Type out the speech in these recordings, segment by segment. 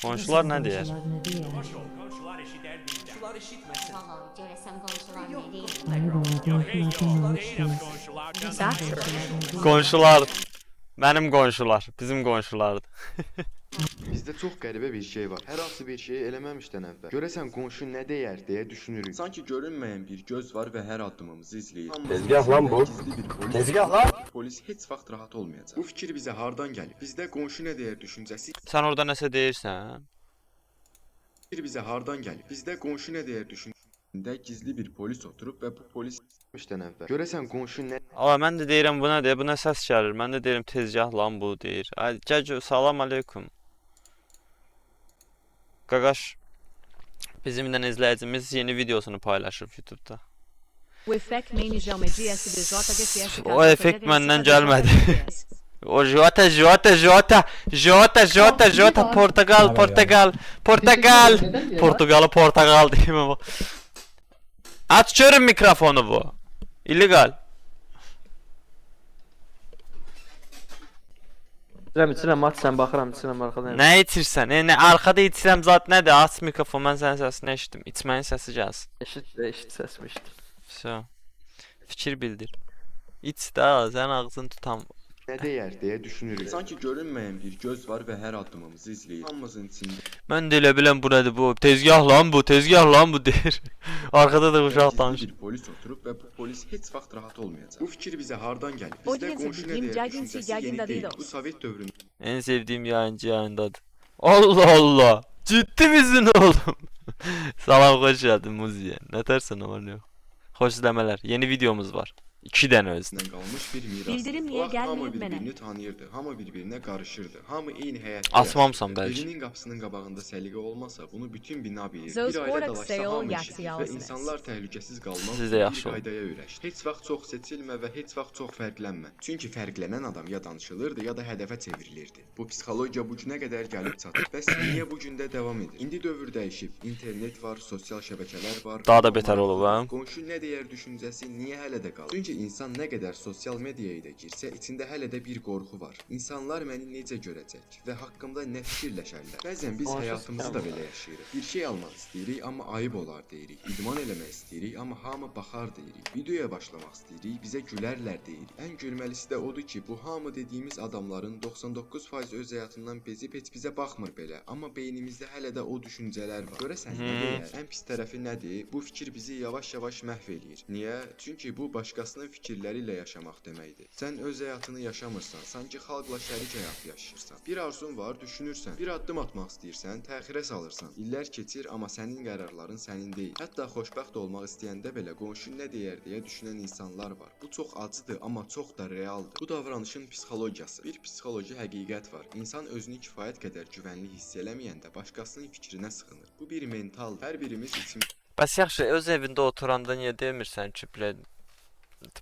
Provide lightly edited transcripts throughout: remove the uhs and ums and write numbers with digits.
Qonşular nə deyər? Komşular eşidər bizdən. Komşular eşitməsin. Valla görəsən qonşular nə deyir? Deyirəm komşular. Qonşular. Mənim qonşular, bizim qonşulardır. Bizdə çox qəribə bir şey var. Hər hansı bir şeyi eləməmişdən əvvəl görəsən qonşu nə deyər deyə düşünürük. Sanki görünməyən bir göz var və hər addımımızı izləyir. Tezgah lan bu. Tezgah lan. Polis heç vaxt rahat olmayacaq. Bu fikir bizə hardan gəlir? Bizdə qonşu nə deyər düşüncəsi Sən orada nəsə deyirsən? fikir bizə hardan gəlir? Bizdə qonşu nə deyər düşüncəsində gizli bir polis oturub və bu polis işdən əvvəl görəsən qonşu nə Aa, mən də deyirəm bu nədir? Bu nə səs gəlir? Mən də deyirəm tezgah lan bu deyir. Ay, Cəco, salam aleykum. Qaqaş, bizimlə izləyicimiz yeni videosunu paylaşıb YouTube'da. O effekt O effekt məndən gəlmədi. O Jota, Portugal. Portugal deyim ama. Aç görün mikrofonu bu. İllegal. İçirəm, at sən baxıram, içirəm arxadan. Nə itirsən? Nə arkada itirəm zat nədir? Aç mikrofon, mən sənin səsini eşitdim. İçməyin səsi gəlsin. Eşit səsimi eşit. Vəsə. Fikir bildir. İç də, sən ağzını tutam. nə deyər deyə düşünürük. Sanki görünməyən bir göz var və hər addımımızı izləyir. Hamımızın içində Mən də elə biləm bu nədir bu? Tezgah lan bu deyir. Arkada da uşaq gizli danışır. bir polis oturub və bu polis heç vaxt rahat olmayacaq. Bu fikir bizə hardan gəlir? Bizdə Audience qonşu nə bilgim, deyər Jaginsi, düşüncəsi Jagin yeni da deyil. değil Bu Sovet dövründə En sevdiğim yayıncı yayındadır. Allah Allah. Ciddi misin oğlum? Salam, hoş geldin Muzi'ye. Ne dersin ama ne yok. Hoş izlemeler. Yeni videomuz var. 2 dənə özündən. qalmış bir miras. Bildirim niyə O vaxt hamı gəlməyib mənə? bir-birini tanıyırdı, hamı bir-birinə qarışırdı, hamı eyni həyətdə Asmamsan yaşayırdı. bəlkə. Birinin qapısının qabağında səliqə olmasa, bunu bütün bina bilir. Those Bir ailə Forex dalaşsa sale hamı yaxşı eşidir və yalnız. insanlar təhlükəsiz qalmaq Siz də üçün yaxşı bir olun. qaydaya öyrəşdi. Heç vaxt çox seçilmə və heç vaxt çox fərqlənmə. Çünki fərqlənən adam ya danışılırdı, ya da hədəfə çevrilirdi. Bu psixologiya bu günə qədər gəlib çatır. Bəs niyə bu gündə davam edir? İndi dövr dəyişib. İnternet var, sosial şəbəkələr var. Daha da betər olub, hə? Qonşu nə deyər düşüncəsi niyə hələ də qalır? Çünki insan nə qədər sosial mediaya da girsə, içində hələ də bir qorxu var. İnsanlar məni necə görəcək və haqqımda nə fikirləşərlər? Bəzən biz həyatımızı da belə yaşayırıq. Bir şey almaq istəyirik, amma ayıb olar deyirik. İdman eləmək istəyirik, amma hamı baxar deyirik. Videoya başlamaq istəyirik, bizə gülərlər deyirik. Ən gülməlisi də odur ki, bu hamı dediyimiz adamların 99% öz həyatından bezib heç bizə baxmır belə. Amma beynimizdə hələ də o düşüncələr var. Görəsən nə deyər? Ən pis tərəfi nədir? Bu fikir bizi yavaş-yavaş məhv eləyir. Niyə? Çünki bu başqasının fikirləri ilə yaşamaq deməkdir. Sən öz həyatını yaşamırsan, sanki xalqla şərik həyat yaşayırsan. Bir arzun var, düşünürsən. Bir addım atmaq istəyirsən, təxirə salırsan. İllər keçir, amma sənin qərarların sənin deyil. Hətta xoşbəxt olmaq istəyəndə belə qonşu nə deyər deyə düşünən insanlar var. Bu çox acıdır, amma çox da realdır. Bu davranışın psixologiyası. Bir psixoloji həqiqət var. İnsan özünü kifayət qədər güvənli hiss eləməyəndə başqasının fikrinə sıxınır. Bu bir mental. Hər birimiz için Bəs yaxşı, öz evində oturanda niyə demirsən ki, ble...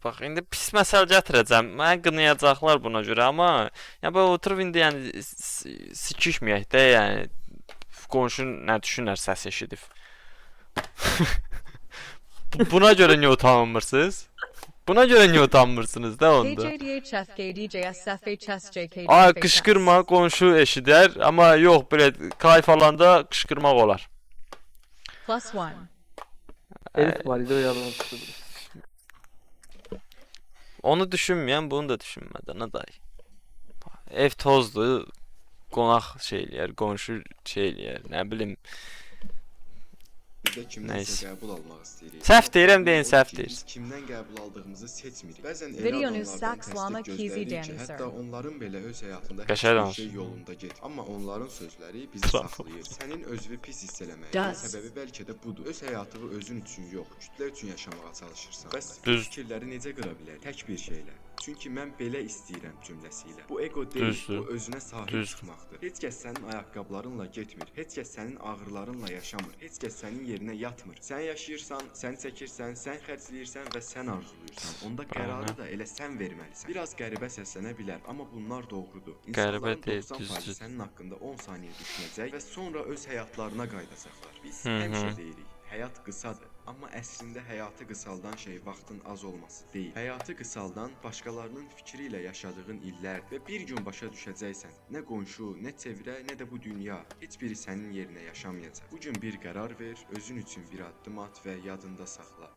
Bax, indi pis məsəl gətirəcəm. Mənə qınayacaqlar buna görə, amma ya bu oturub indi yəni sikişməyək də, yəni qonşu nə düşünər səs eşidib. Buna görə niyə utanmırsınız? Buna görə niyə utanmırsınız da onda? Ay, qışqırma, qonşu eşidər, amma yox, belə kayf alanda qışqırmaq olar. +1. Elif var idi o yalan çıxdı. Onu düşünməyən bunu da düşünmədən, aday. Ev tozdur, qonaq şey eləyər, qonşu şey eləyər, nə bilim. Bizdə kimdənsə qəbul almaq istəyirik. Səhv deyirəm, deyin, səhv Biz deyirsən. kimdən qəbul aldığımızı seçmirik. Bəzən elə Video adamlardan news Sax Lama təsdiq Kizzy gözləyirik ki, Dancer. hətta onların belə öz həyatında heç Qəşəng bir danışır. şey yolunda get. Amma onların sözləri bizi Bravo. saxlayır. Sənin özünü pis hiss eləməyin Does. səbəbi bəlkə də budur. Öz həyatını özün üçün yox, kütlə üçün yaşamağa çalışırsan. Bəs bu Düz. fikirləri necə qıra bilər? Tək bir şeylə. Çünki mən belə istəyirəm cümləsi ilə. Bu ego deyil, Düzdür. bu özünə sahib Düzdür. çıxmaqdır. Heç kəs sənin ayaqqabılarınla getmir. Heç kəs sənin ağrılarınla yaşamır. Heç kəs sənin yerinə yatmır. Sən yaşayırsan, sən çəkirsən, sən xərcləyirsən və sən arzuluyursan. Onda qərarı da elə sən verməlisən. Biraz qəribə səslənə bilər, amma bunlar doğrudur. Qəribə İnsanların deyil, 90% düzdür. sənin haqqında 10 saniyə düşünəcək və sonra öz həyatlarına qayıdacaqlar. Biz Hı hı. həmişə deyirik. Həyat qısadır, amma əslində həyatı qısaldan şey vaxtın az olması deyil. Həyatı qısaldan başqalarının fikri ilə yaşadığın illər və bir gün başa düşəcəksən, nə qonşu, nə çevrə, nə də bu dünya heç biri sənin yerinə yaşamayacaq. Bu gün bir qərar ver, özün üçün bir addım at və yadında saxla.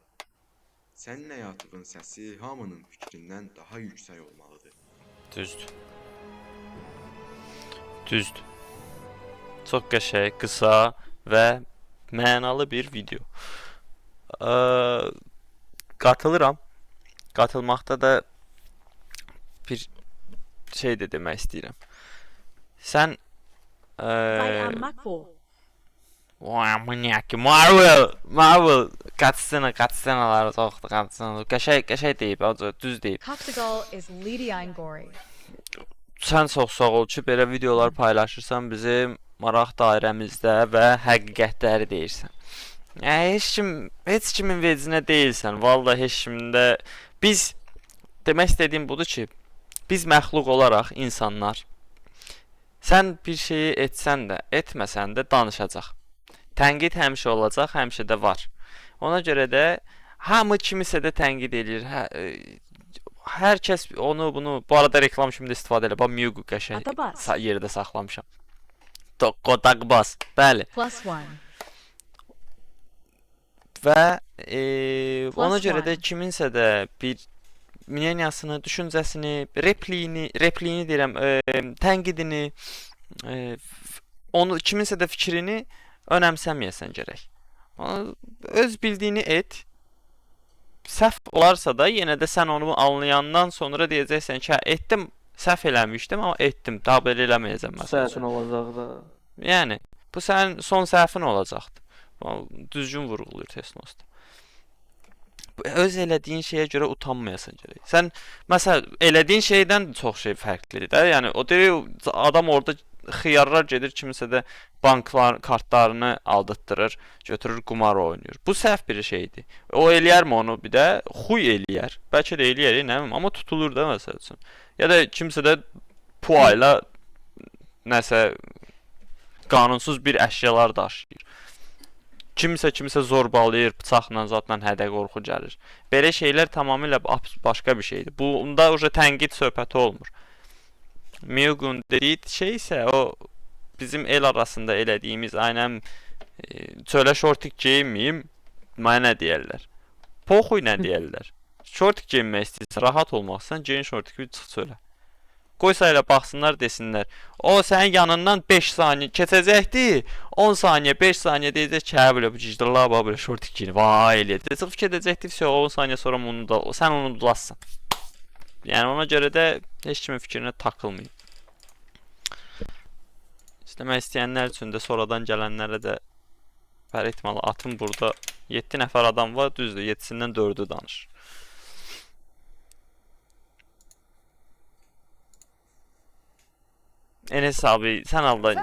Sənin həyatının səsi hamının fikrindən daha yüksək olmalıdır. Düzdür. Düzdür. Çox qəşəng, qısa və mənalı bir video. Qatılıram. Qatılmaqda da bir şey də demək istəyirəm. Sən I am Makvo. vay manyak Marvel qaçsanaları çoxdur, qaçsana. Qəşəng deyib, düz deyib. Coctegal is Lady Angori. Sən çox sağ ol ki, belə videolar paylaşırsan bizim maraq dairəmizdə və həqiqətləri deyirsən. Heç kimin vecinə deyilsən. Vallahi heç kimdə. Biz demək istədiyim budur ki, biz məxluq olaraq insanlar. Sən bir şeyi etsən də, etməsən də danışacaq. Tənqid həmişə olacaq, həmişə də var. Ona görə də hamı kimisə də tənqid eləyir. Hər kəs onu bunu bu arada reklam kimi istifadə elə. Bax Miugu qəşəng Atabas. yerdə saxlamışam. Qodaqbas. Bəli. +1. Və ona Plus görə də one. kiminsə də bir мнениесini, düşüncəsini, repliyini deyirəm, tənqidini, onu kiminsə də fikrini önəmsəməyəsən gərək. Öz bildiyini et. Səhv olarsa da yenə də sən onu anlayandan sonra deyəcəksən ki, etdim, səhv eləmişdim, amma etdim, daha belə eləməyəcəm məsələn. Səhvin olacaq da. Yəni, bu sənin son səhvin olacaqdır. Düzgün vurğulayır Tesnosda. Öz elədiyin şeyə görə utanmayasan gərək. Sən məsəl elədiyin şeydən də çox şey fərqlidir də. Yəni o deyir adam orada xiyarlar gedir, kimisə də banklar kartlarını aldatdırır, götürür qumar oynayır. Bu səhv bir şeydir. O eləyərmi onu bir də? Xuy eləyər. Bəlkə də eləyər, nə bilim, amma tutulur da məsəl üçün. Ya da kimsə də puayla nəsə qanunsuz bir əşyalar daşıyır. Kimisə zorbalayır, bıçaqla, zatla hədə qorxu gəlir. Belə şeylər tamamilə başqa bir şeydir. Bunda uca tənqid söhbəti olmur. Miugun dediyi şey isə o bizim el arasında elədiyimiz aynən çölə şortik geyinməyim, mənə deyərlər. Poxuy nə deyərlər. Şortik geyinmək istəyirsən, rahat olmaqsan, geyin şortiki çıx çölə. Qoysa elə baxsınlar, desinlər. O sənin yanından 5 saniyə keçəcəkdi. 10 saniyə, 5 saniyə deyəcək ki, hə belə bu cicdirlər, bax belə şortik giyin. Vay eləyəcək. Çıxıb gedəcəkdi, 10 saniyə sonra sən onu unudulasın. Yəni ona görə də heç kimin fikrinə takılmayın. İstəmək istəyənlər üçün də sonradan gələnlərə də hər ehtimalı atın burada 7 nəfər adam var, düzdür, 7-sindən 4-ü danışır. Enes abi, sən Allah